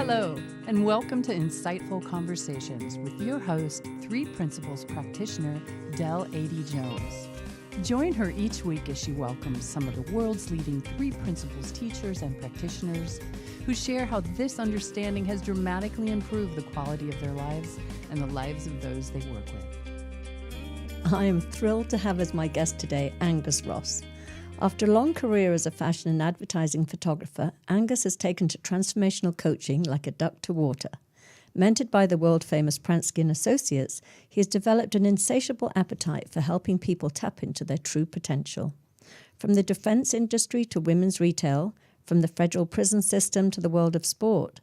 Hello, and welcome to Insightful Conversations with your host, 3 Principles practitioner, Adey-Jones. Join her each week as she welcomes some of the world's leading 3 Principles teachers and practitioners who share how this understanding has dramatically improved the quality of their lives and the lives of those they work with. I am thrilled to have as my guest today Angus Ross. After a long career as a fashion and advertising photographer, Angus has taken to transformational coaching like a duck to water. Mentored by the world-famous Pransky & Associates, he has developed an insatiable appetite for helping people tap into their true potential. From the defense industry to women's retail, from the federal prison system to the world of sport,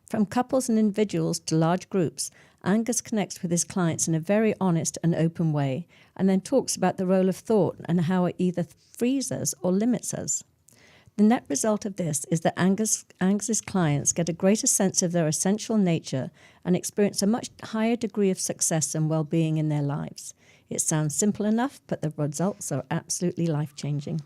from couples and individuals to large groups, Angus connects with his clients in a very honest and open way, and then talks about the role of thought and how it either frees us or limits us. The net result of this is that Angus's clients get a greater sense of their essential nature and experience a much higher degree of success and well-being in their lives. It sounds simple enough, but the results are absolutely life-changing.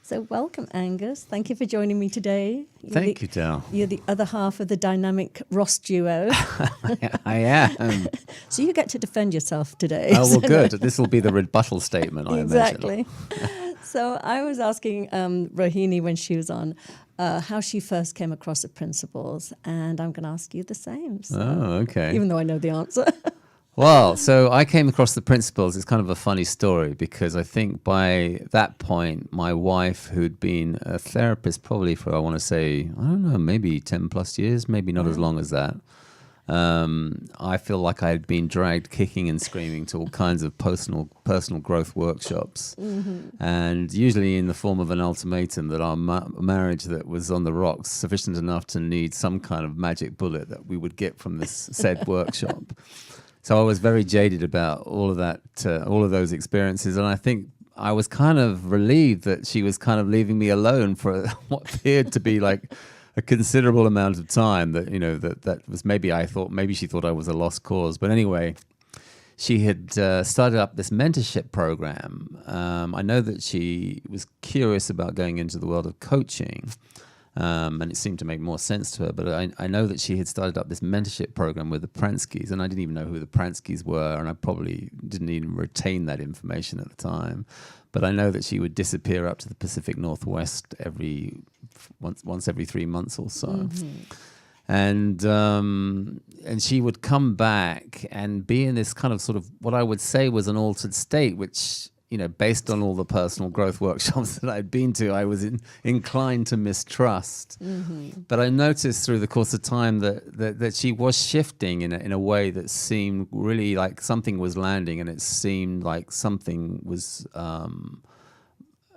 So welcome, Angus. Thank you for joining me today. Thank you, Del. You're the other half of the dynamic Ross duo. I am. So you get to defend yourself today. Oh, well, good. This will be the rebuttal statement, I Exactly. So I was asking Rohini when she was on how she first came across the principles, and I'm going to ask you the same. So, okay. Even though I know the answer. Well, so I came across the principles. It's kind of a funny story because I think by that point, my wife, who'd been a therapist probably for, I want to say, I don't know, maybe 10 plus years, maybe not as long as that. I feel like I had been dragged kicking and screaming to all kinds of personal growth workshops, and usually in the form of an ultimatum that our marriage that was on the rocks, sufficient enough to need some kind of magic bullet that we would get from this said workshop. So I was very jaded about all of that, all of those experiences, and I think I was kind of relieved that she was kind of leaving me alone for what appeared to be like a considerable amount of time. That that was maybe she thought I was a lost cause, but anyway, she had started up this mentorship program. I know that she was curious about going into the world of coaching. And it seemed to make more sense to her. But I know that she had started up this mentorship program with the Pranskys, and I didn't even know who the Pranskys were, and I probably didn't even retain that information at the time. But I know that she would disappear up to the Pacific Northwest once every 3 months or so. And she would come back and be in this kind of sort of what I would say was an altered state, which, based on all the personal growth workshops that I'd been to, I was inclined to mistrust. But I noticed through the course of time that she was shifting in a way that seemed really like something was landing, and it seemed like something was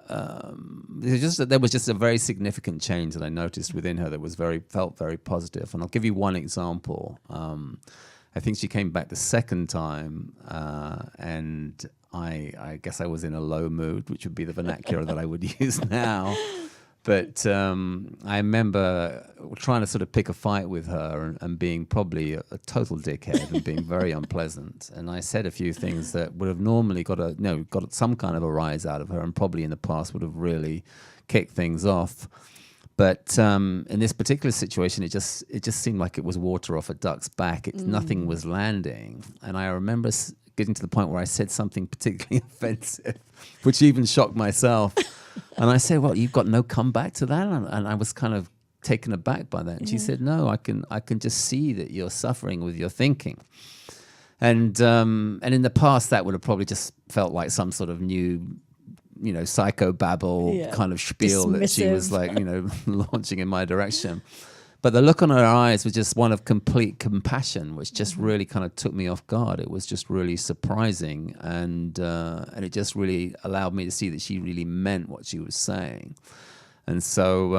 there was just a very significant change that I noticed within her that was felt very positive. And I'll give you one example. I think she came back the second time, and I guess I was in a low mood, which would be the vernacular that I would use now. But I remember trying to sort of pick a fight with her and being probably a total dickhead and being very unpleasant. And I said a few things that would have normally got some kind of a rise out of her, and probably in the past would have really kicked things off. But in this particular situation, it just seemed like it was water off a duck's back. Nothing was landing. And I remember getting to the point where I said something particularly offensive, which even shocked myself. And I said, "Well, you've got no comeback to that?" And I was kind of taken aback by that. And she said, "No, I can just see that you're suffering with your thinking." And in the past, that would have probably just felt like some sort of new, psychobabble kind of spiel that she was like, launching in my direction. But the look on her eyes was just one of complete compassion, which just really kind of took me off guard. It was just really surprising, and it just really allowed me to see that she really meant what she was saying. And so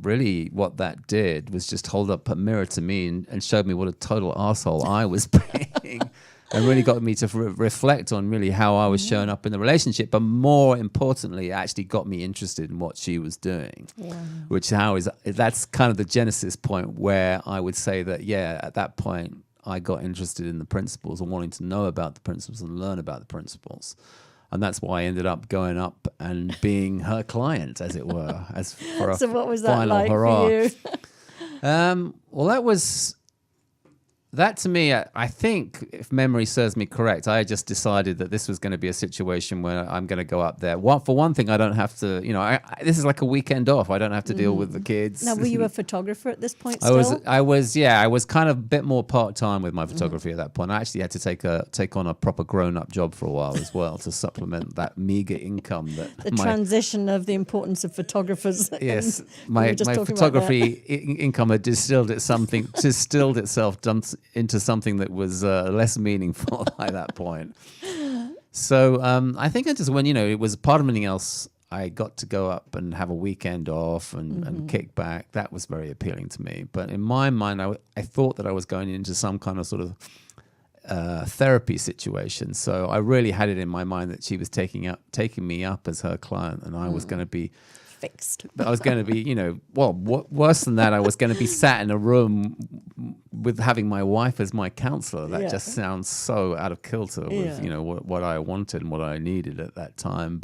really what that did was just hold up a mirror to me and showed me what a total arsehole I was being. And really got me to reflect on really how I was showing up in the relationship, but more importantly, it actually got me interested in what she was doing, that's kind of the genesis point where I would say that, at that point, I got interested in the principles and wanting to know about the principles and learn about the principles. And that's why I ended up going up and being her client, as it were, as for a So what was that final like hurrah. for you? Well, that to me, I think, if memory serves me correct, I just decided that this was going to be a situation where I'm going to go up there. For one thing, I don't have to, this is like a weekend off. I don't have to deal with the kids. Now, were you a photographer at this point still? I was kind of a bit more part-time with my photography at that point. I actually had to take on a proper grown-up job for a while as well to supplement that meager income. Transition of the importance of photographers. Yes, my photography income had distilled itself into something that was less meaningful by that point. So I think I just, when, it was part of anything else, I got to go up and have a weekend off and kick back. That was very appealing to me. But in my mind, I thought that I was going into some kind of sort of therapy situation. So I really had it in my mind that she was taking me up as her client, and I was going to be fixed. I was going to be, worse than that, I was going to be sat in a room with having my wife as my counselor. That just sounds so out of kilter with, what I wanted and what I needed at that time.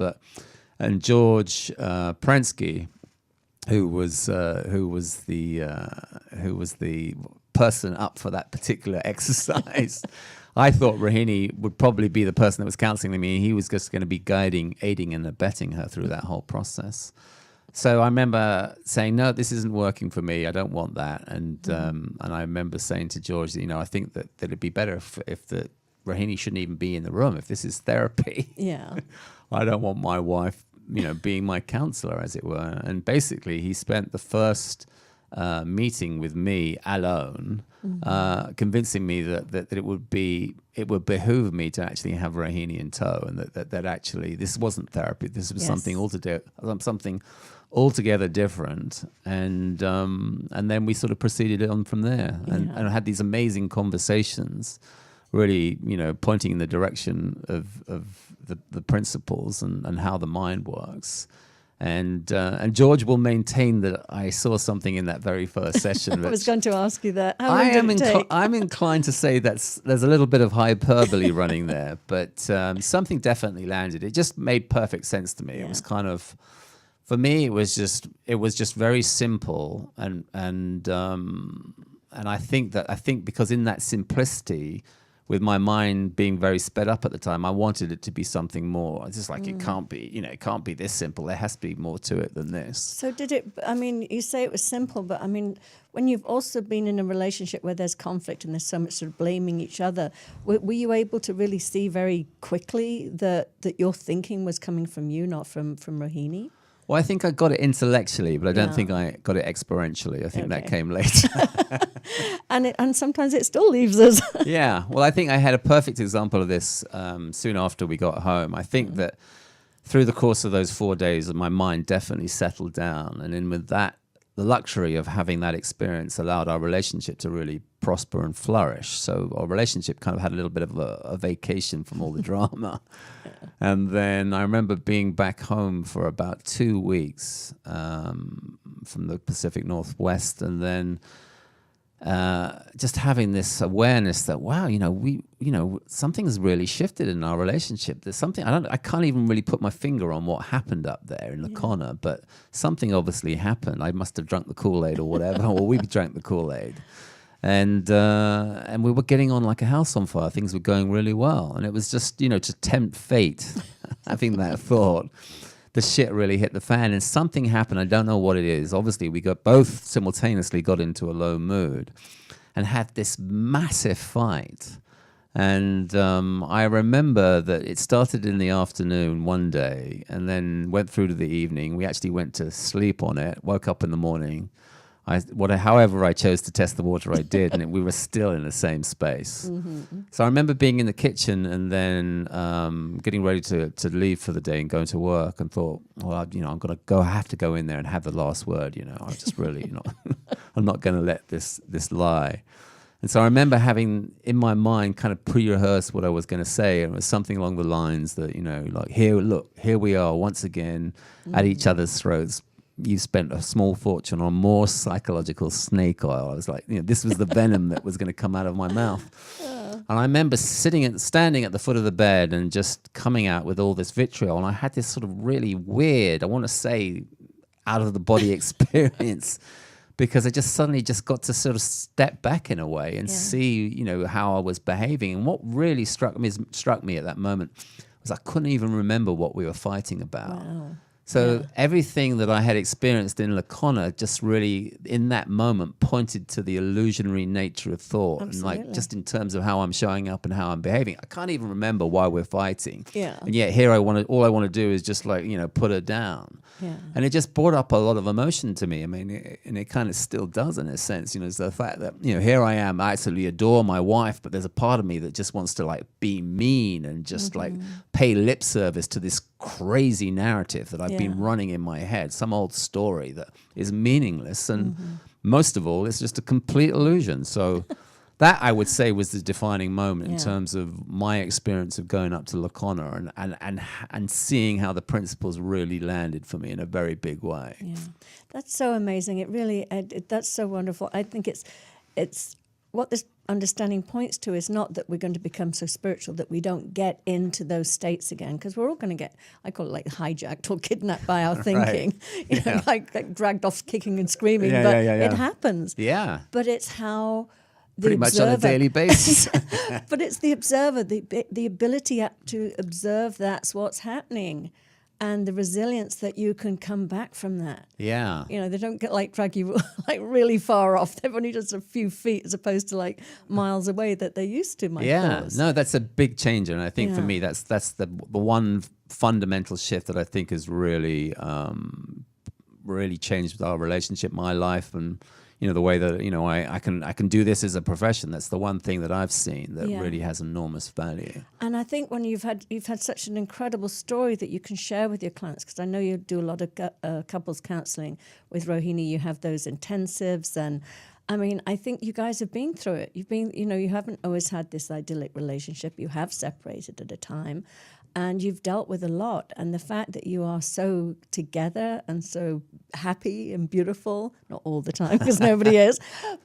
And George Prensky, who was the person up for that particular exercise, I thought Rohini would probably be the person that was counseling me. He was just going to be aiding and abetting her through that whole process. So I remember saying, no, this isn't working for me. I don't want that. And I remember saying to George, I think that it'd be better if the Rohini shouldn't even be in the room. If this is therapy, I don't want my wife, being my counselor, as it were. And basically, he spent the first meeting with me alone, convincing me that it would behoove me to actually have Rohini in tow, and that actually this wasn't therapy. This was something altogether different, and then we sort of proceeded on from there, and had these amazing conversations, really, pointing in the direction of the principles and how the mind works. And George will maintain that I saw something in that very first session. I was going to ask you that. How long did it take? I'm inclined to say there's a little bit of hyperbole running there, but something definitely landed. It just made perfect sense to me. It was kind of, for me, it was just very simple, and I think because in that simplicity, with my mind being very sped up at the time, I wanted it to be something more. It's just like, it can't be this simple. There has to be more to it than this. So you say it was simple, but when you've also been in a relationship where there's conflict and there's so much sort of blaming each other, were you able to really see very quickly that your thinking was coming from you, not from Rohini? Well, I think I got it intellectually, but I don't think I got it experientially. I think that came later. And sometimes it still leaves us. Yeah. Well, I think I had a perfect example of this soon after we got home. I think that through the course of those 4 days, my mind definitely settled down. And then with that, the luxury of having that experience allowed our relationship to really prosper and flourish. So our relationship kind of had a little bit of a vacation from all the drama. And then I remember being back home for about 2 weeks from the Pacific Northwest, and then just having this awareness that, wow, something has really shifted in our relationship. There's something, I can't even really put my finger on what happened up there in the corner, but something obviously happened. I must have drunk the Kool-Aid or whatever, or we drank the Kool-Aid. And we were getting on like a house on fire. Things were going really well. And it was just, to tempt fate, having that thought, the shit really hit the fan, and something happened. I don't know what it is. Obviously, we both simultaneously got into a low mood and had this massive fight. And I remember that it started in the afternoon one day and then went through to the evening. We actually went to sleep on it, woke up in the morning. However I chose to test the water, I did, and we were still in the same space. So I remember being in the kitchen and then getting ready to leave for the day and going to work, and thought, well, I'm going to have to go in there and have the last word. I just really, I'm not going to let this lie. And so I remember having in my mind kind of pre-rehearsed what I was going to say, and it was something along the lines that, like, here we are once again at each other's throats. You spent a small fortune on more psychological snake oil. I was like, this was the venom that was going to come out of my mouth. And I remember standing at the foot of the bed and just coming out with all this vitriol. And I had this sort of really weird, I want to say, out of the body experience, because I just suddenly just got to sort of step back in a way and see, you know, how I was behaving. And what really struck me at that moment was I couldn't even remember what we were fighting about. Wow. So everything that I had experienced in Lacona just really, in that moment, pointed to the illusionary nature of thought. Absolutely. And like, just in terms of how I'm showing up and how I'm behaving. I can't even remember why we're fighting. Yeah. And yet here all I want to do is just like, you know, put her down. Yeah. And it just brought up a lot of emotion to me. I mean, it kind of still does in a sense, you know, it's the fact that, you know, here I am, I absolutely adore my wife, but there's a part of me that just wants to like be mean and just like pay lip service to this crazy narrative that I've been running in my head, some old story that is meaningless. And most of all, it's just a complete illusion. So that, I would say, was the defining moment in terms of my experience of going up to Lacona and seeing how the principles really landed for me in a very big way. Yeah, that's so amazing. It really, that's so wonderful. I think it's what this understanding points to is not that we're going to become so spiritual that we don't get into those states again, because we're all going to get, I call it like hijacked or kidnapped by our thinking, you know, like dragged off kicking and screaming, but it happens. Yeah. But it's how the pretty observer, much on a daily basis. but it's the observer, the ability to observe that's what's happening, and the resilience that you can come back from that. Yeah. You know, they don't get like drag you like really far off. They're only just a few feet as opposed to like miles away that they used to. My thoughts. No, that's a big change, and I think for me that's the one fundamental shift that I think has really really changed our relationship, my life, and you know the way that you know I can do this as a profession. That's the one thing that I've seen that really has enormous value. And I think when you've had such an incredible story that you can share with your clients, because I know you do a lot of couples counseling with Rohini. You have those intensives, and I mean, I think you guys have been through it. You've been, you know, you haven't always had this idyllic relationship. You have separated at a time, and you've dealt with a lot. And the fact that you are so together and so happy and beautiful, not all the time because nobody is,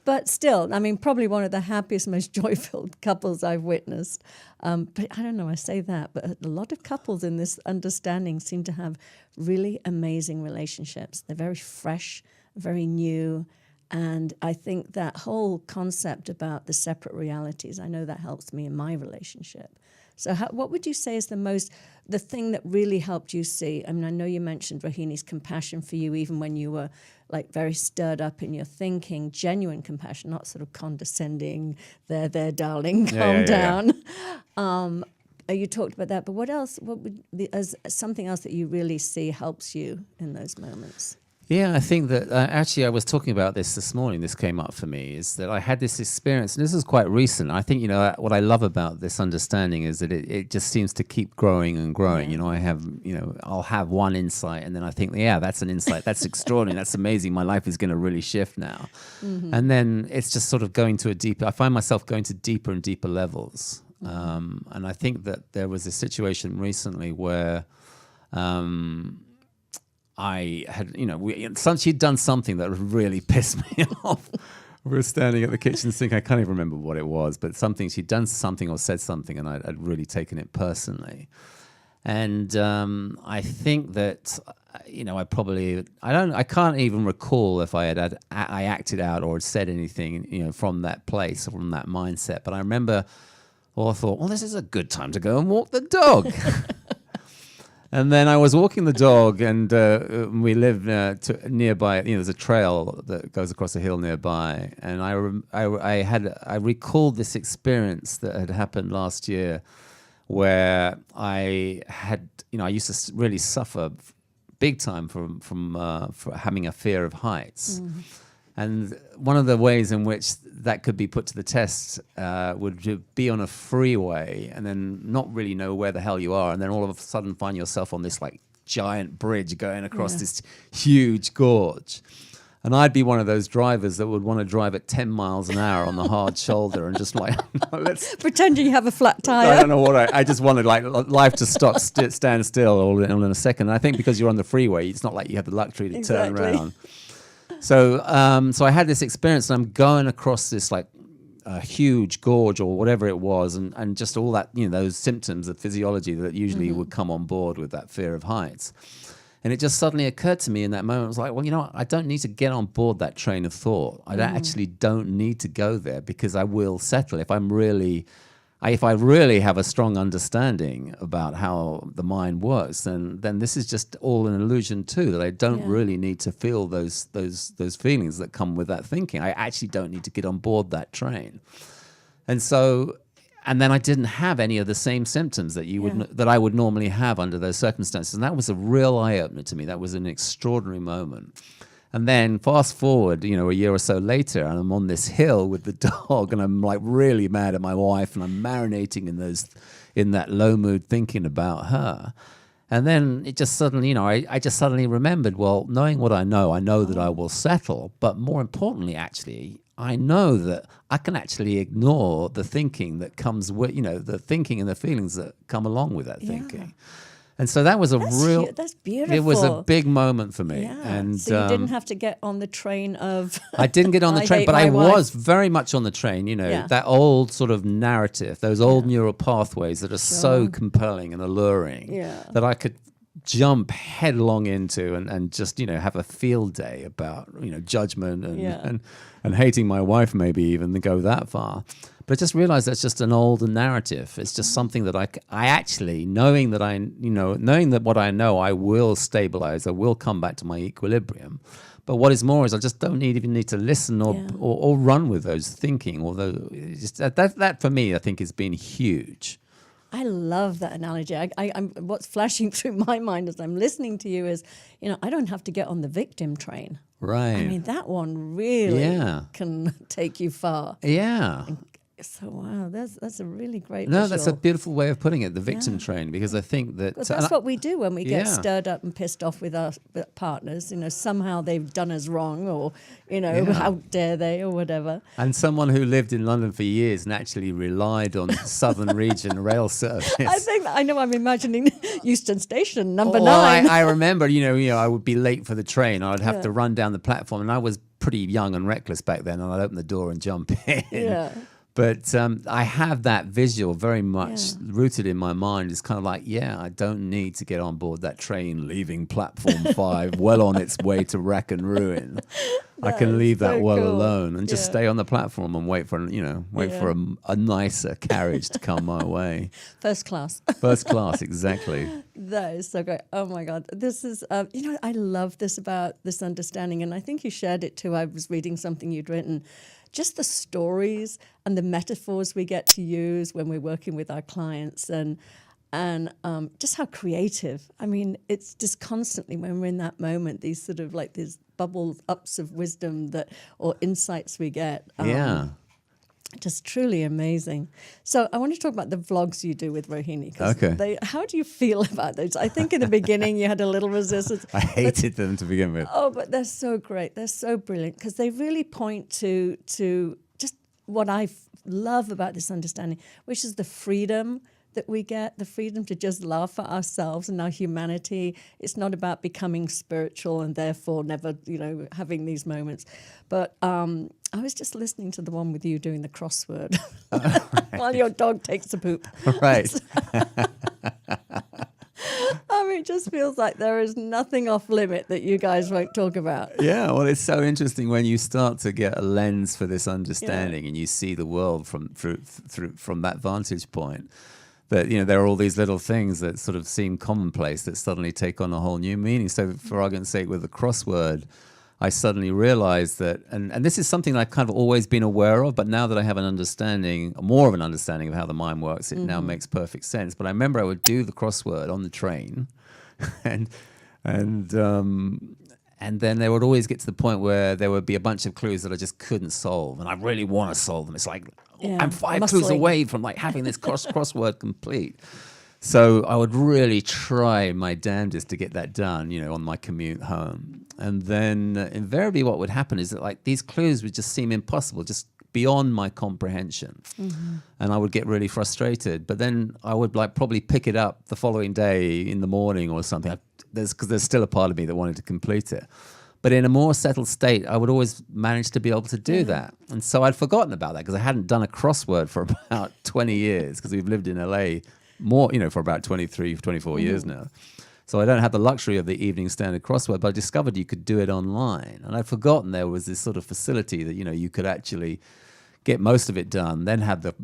but still, I mean, probably one of the happiest, most joyful couples I've witnessed. But I don't know, I say that, but a lot of couples in this understanding seem to have really amazing relationships. They're very fresh, very new. And I think that whole concept about the separate realities, I know that helps me in my relationship. So what would you say is the thing that really helped you see? I mean, I know you mentioned Rohini's compassion for you, even when you were like very stirred up in your thinking, genuine compassion, not sort of condescending, there, darling, calm down. You talked about that, but what else, as something else that you really see helps you in those moments? Yeah, I think that actually I was talking about this morning. This came up for me, is that I had this experience, and this is quite recent. I think, you know, what I love about this understanding is that it just seems to keep growing and growing. You know, I'll have one insight, and then I think, yeah, that's an insight. That's extraordinary. That's amazing. My life is going to really shift now. And then it's just sort of I find myself going to deeper and deeper levels. And I think that there was a situation recently where I had, you know, she'd done something that really pissed me off. We were standing at the kitchen sink. I can't even remember what it was, but she'd done something or said something, and I'd really taken it personally. And I think that, you know, I can't even recall if I acted out or had said anything, you know, from that place, from that mindset. But I remember, I thought, well, this is a good time to go and walk the dog. And then I was walking the dog, and we live nearby. You know, there's a trail that goes across a hill nearby, and I recalled this experience that had happened last year, where I used to really suffer big time from having a fear of heights. And one of the ways in which that could be put to the test would be on a freeway and then not really know where the hell you are, and then all of a sudden find yourself on this like giant bridge going across this huge gorge. And I'd be one of those drivers that would want to drive at 10 miles an hour on the hard shoulder and just like, let's pretending you have a flat tire. I don't know what I just wanted like life to stand still all in a second. And I think because you're on the freeway, it's not like you have the luxury to turn around. So I had this experience, and I'm going across this like huge gorge or whatever it was, and just all that, you know, those symptoms of physiology that usually would come on board with that fear of heights. And it just suddenly occurred to me in that moment, I was like, well, you know what? I don't need to get on board that train of thought. I actually don't need to go there, because I will settle. If I really have a strong understanding about how the mind works, then this is just all an illusion too, that I don't really need to feel those feelings that come with that thinking. I actually don't need to get on board that train. And then I didn't have any of the same symptoms that I would normally have under those circumstances. And that was a real eye-opener to me. That was an extraordinary moment. And then fast forward, a year or so later, and I'm on this hill with the dog, and I'm like really mad at my wife, and I'm marinating in that low mood thinking about her. And then it just suddenly, I just suddenly remembered, well, knowing what I know that I will settle. But more importantly, actually, I know that I can actually ignore the thinking that comes with, the thinking and the feelings that come along with that thinking. And so that was that's beautiful. It was a big moment for me. Yeah. And so you didn't have to get on the train of... I didn't get on the train, but I was very much on the train, that old sort of narrative, those old neural pathways that are so compelling and alluring that I could jump headlong into and just, have a field day about, judgment and hating my wife, maybe even to go that far. But I just realized that's just an older narrative. It's just something that I actually, knowing that what I know, I will stabilize, I will come back to my equilibrium. But what is more is I just don't even need to listen or run with those thinking. Although that for me, I think has been huge. I love that analogy. I'm what's flashing through my mind as I'm listening to you is, I don't have to get on the victim train. Right. I mean, that one really can take you far. Yeah. So wow, that's a really great No, visual. that's a beautiful way of putting it, the victim train, because I think that... that's what we do when we get stirred up and pissed off with our partners. Somehow they've done us wrong, or, how dare they, or whatever. And someone who lived in London for years and actually relied on Southern Region rail service. I'm imagining Euston Station, number 9. I remember, I would be late for the train. I'd have to run down the platform, and I was pretty young and reckless back then, and I'd open the door and jump in. Yeah. But I have that visual very much rooted in my mind. It's kind of like, I don't need to get on board that train leaving platform 5, well on its way to wreck and ruin. I can leave that well alone and just stay on the platform and wait for a nicer carriage to come my way. First class. First class, exactly. That is so great. Oh my God. This is, I love this about this understanding. And I think you shared it too. I was reading something you'd written. Just the stories and the metaphors we get to use when we're working with our clients, and just how creative. I mean, it's just constantly when we're in that moment, these sort of like these bubble ups of wisdom or insights we get. Just truly amazing. So I want to talk about the vlogs you do with Rohini. Okay. How do you feel about those? I think in the beginning you had a little resistance. I hated them to begin with. Oh, but they're so great. They're so brilliant because they really point to just what I love about this understanding, which is the freedom that we get, the freedom to just laugh at ourselves and our humanity. It's not about becoming spiritual and therefore never, having these moments. But I was just listening to the one with you doing the crossword while your dog takes a poop. Right. I mean, it just feels like there is nothing off limit that you guys won't talk about. Yeah, well, it's so interesting when you start to get a lens for this understanding and you see the world from that vantage point. That, there are all these little things that sort of seem commonplace that suddenly take on a whole new meaning. So for argument's sake, with the crossword, I suddenly realized that, and this is something I've kind of always been aware of, but now that I have more of an understanding of how the mind works, it now makes perfect sense. But I remember I would do the crossword on the train, and then they would always get to the point where there would be a bunch of clues that I just couldn't solve, and I really want to solve them. It's like, I'm 5 clues away from like having this crossword complete. So I would really try my damnedest to get that done, on my commute home. And then invariably what would happen is that like these clues would just seem impossible, just beyond my comprehension. And I would get really frustrated. But then I would like probably pick it up the following day in the morning or something. Because there's still a part of me that wanted to complete it. But in a more settled state, I would always manage to be able to do that. And so I'd forgotten about that because I hadn't done a crossword for about 20 years because we've lived in LA more, for about 23, 24 years now. So I don't have the luxury of the evening standard crossword, but I discovered you could do it online. And I'd forgotten there was this sort of facility that, you could actually get most of it done, then have the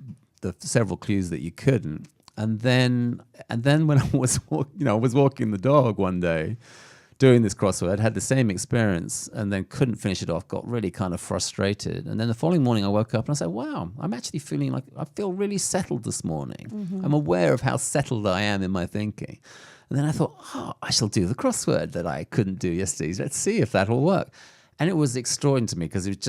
several clues that you couldn't. And then when I was walking the dog one day doing this crossword, had the same experience and then couldn't finish it off, got really kind of frustrated. And then the following morning I woke up and I said, wow, I'm actually feeling like I feel really settled this morning. I'm aware of how settled I am in my thinking. And then I thought, I shall do the crossword that I couldn't do yesterday. Let's see if that will work. And it was extraordinary to me because it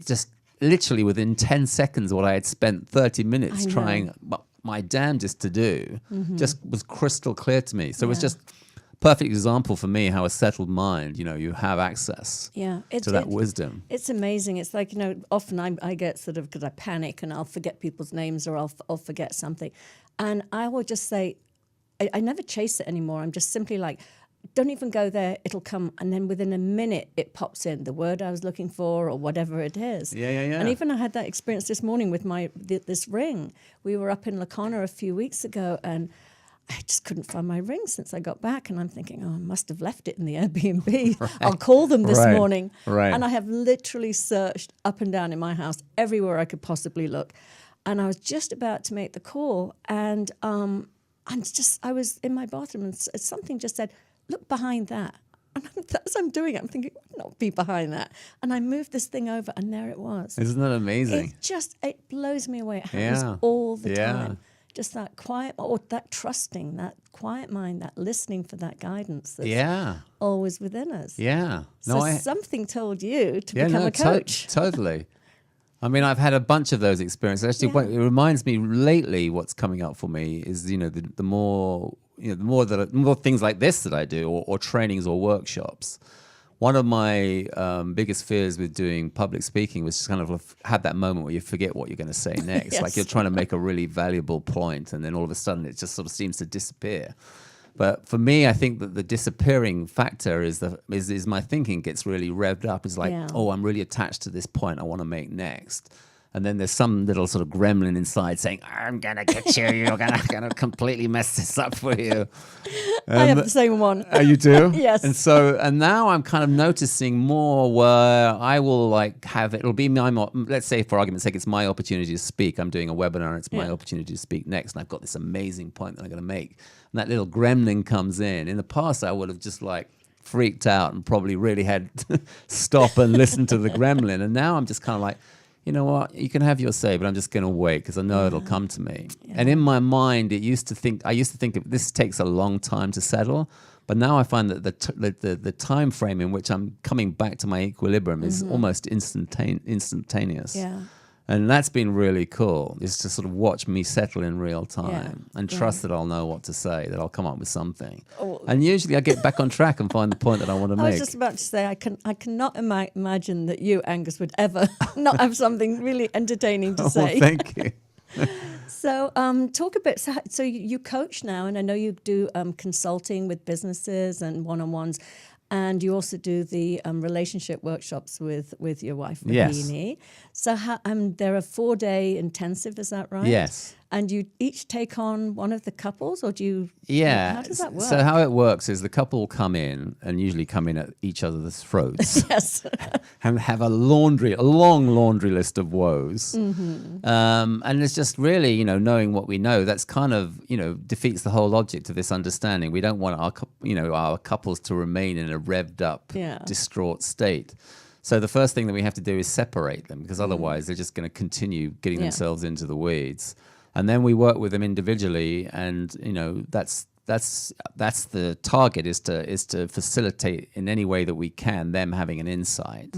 just literally within 10 seconds what I had spent 30 minutes trying my damnedest to do just was crystal clear to me. So it was just perfect example for me how a settled mind, you have access to that wisdom. It's amazing. It's like, often I get sort of, because I panic and I'll forget people's names or I'll forget something. And I will just say, I never chase it anymore. I'm just simply like, don't even go there, it'll come. And then within a minute, it pops in, the word I was looking for or whatever it is. Yeah. And even I had that experience this morning with this ring. We were up in Lacona a few weeks ago and I just couldn't find my ring since I got back. And I'm thinking, I must have left it in the Airbnb. Right. I'll call them this morning. Right. And I have literally searched up and down in my house, everywhere I could possibly look. And I was just about to make the call. And I was in my bathroom and something just said, look behind that. And as I'm doing it, I'm thinking, not be behind that. And I moved this thing over and there it was. Isn't that amazing? It blows me away. It happens all the time. Just that quiet, or that trusting, that quiet mind, that listening for that guidance that's always within us. Yeah. So something told you to become a coach. Totally. I mean, I've had a bunch of those experiences. Actually, it reminds me lately what's coming up for me is, the more things like this that I do or trainings or workshops. One of my biggest fears with doing public speaking was just kind of had that moment where you forget what you're going to say next. Like you're trying to make a really valuable point and then all of a sudden it just sort of seems to disappear. But for me, I think that the disappearing factor is my thinking gets really revved up. It's like, I'm really attached to this point I want to make next. And then there's some little sort of gremlin inside saying, I'm going to get you. You're going to completely mess this up for you. I have the same one. Oh, you do? Yes. And now I'm kind of noticing more where I will it'll be let's say for argument's sake, it's my opportunity to speak. I'm doing a webinar. It's my opportunity to speak next. And I've got this amazing point that I'm going to make. And that little gremlin comes in. In the past, I would have just freaked out and probably really had to stop and listen to the gremlin. And now I'm just kind of like, you know what, you can have your say, but I'm just going to wait because I know it'll come to me. Yeah. And in my mind, I used to think this takes a long time to settle, but now I find that the time frame in which I'm coming back to my equilibrium is almost instantaneous. Yeah. And that's been really cool, is to sort of watch me settle in real time and trust that I'll know what to say, that I'll come up with something. And usually I get back on track and find the point that I want to make. I was just about to say, I cannot imagine that you, Angus, would ever not have something really entertaining to say. Well, thank you. So talk a bit, so you coach now, and I know you do consulting with businesses and one-on-ones. And you also do the relationship workshops with your wife, Rahini. Yes. So they're a 4-day intensive, is that right? Yes. And you each take on one of the couples, or do you? Yeah. How does that work? So how it works is the couple will come in and usually come in at each other's throats. Yes. And have a long laundry list of woes. Mm-hmm. And it's just really, knowing what we know, that's kind of, defeats the whole object of this understanding. We don't want our couples to remain in a revved up, distraught state. So the first thing that we have to do is separate them, because otherwise they're just going to continue getting themselves into the weeds. And then we work with them individually, and that's the target, is to facilitate in any way that we can them having an insight,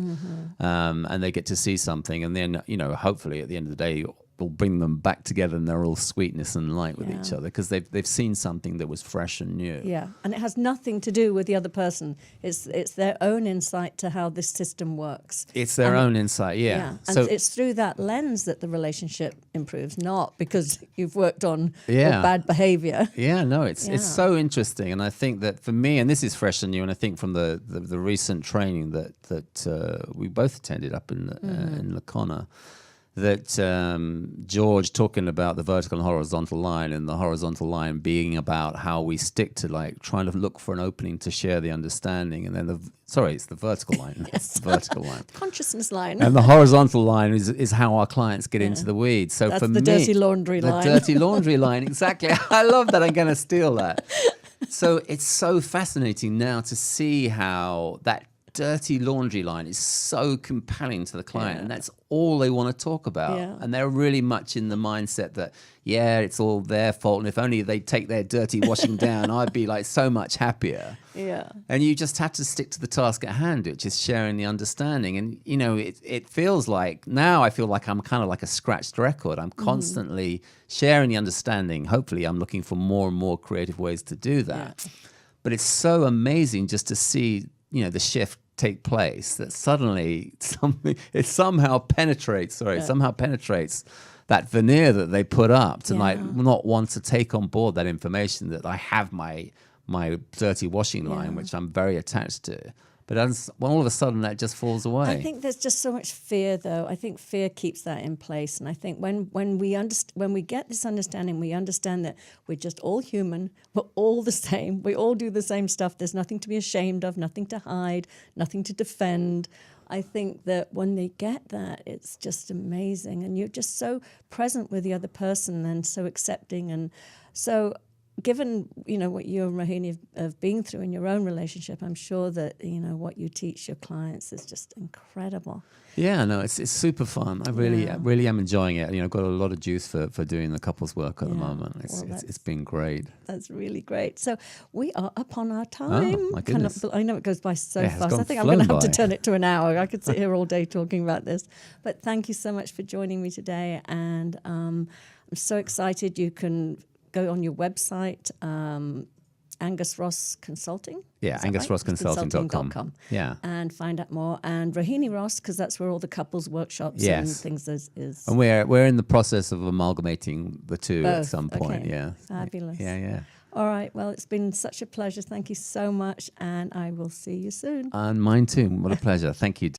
and they get to see something, and then hopefully at the end of the day we'll bring them back together and they're all sweetness and light with each other because they've seen something that was fresh and new. Yeah, and it has nothing to do with the other person. It's their own insight to how this system works. It's their own insight, yeah. And so it's through that lens that the relationship improves, not because you've worked on your bad behavior. Yeah, no, it's so interesting. And I think that for me, and this is fresh and new, and I think from the recent training that we both attended up in Lacona, that George talking about the vertical and horizontal line, and the horizontal line being about how we stick to like trying to look for an opening to share the understanding, and then it's the vertical line. Yes. The vertical line. Consciousness line. And the horizontal line is how our clients get into the weeds. So That's for the me, dirty laundry the line. dirty laundry line, exactly. I love that. I'm going to steal that. So it's so fascinating now to see how that dirty laundry line is so compelling to the client, and that's all they want to talk about. And they're really much in the mindset that, it's all their fault, and if only they take their dirty washing down, I'd be like so much happier. And you just have to stick to the task at hand, which is sharing the understanding. And it feels like now I feel like I'm kind of like a scratched record. I'm constantly sharing the understanding. Hopefully I'm looking for more and more creative ways to do that. But it's so amazing just to see the shift take place, that suddenly somehow penetrates that veneer that they put up to like not want to take on board that information that I have my dirty washing line, which I'm very attached to. But all of a sudden that just falls away. I think there's just so much fear, though. I think fear keeps that in place. And I think when we get this understanding, we understand that we're just all human. We're all the same. We all do the same stuff. There's nothing to be ashamed of, nothing to hide, nothing to defend. I think that when they get that, it's just amazing. And you're just so present with the other person and so accepting. And so given, what you and Rohini have been through in your own relationship, I'm sure that, what you teach your clients is just incredible. Yeah, no, it's super fun. I really am enjoying it. I've got a lot of juice for doing the couples work at the moment. It's been great. That's really great. So we are up on our time. Oh, my goodness. I know it goes by so fast. I think I'm flown going to have by. to turn it to an hour. I could sit here all day talking about this. But thank you so much for joining me today. And I'm so excited. You can go on your website, Angus Ross Consulting. Yeah, AngusRossConsulting.com. Yeah. And find out more. And Rohini Ross, because that's where all the couples workshops and things is. And we're in the process of amalgamating the two at some point. Okay. Yeah. Fabulous. Yeah. All right. Well, it's been such a pleasure. Thank you so much. And I will see you soon. And mine too. What a pleasure. Thank you.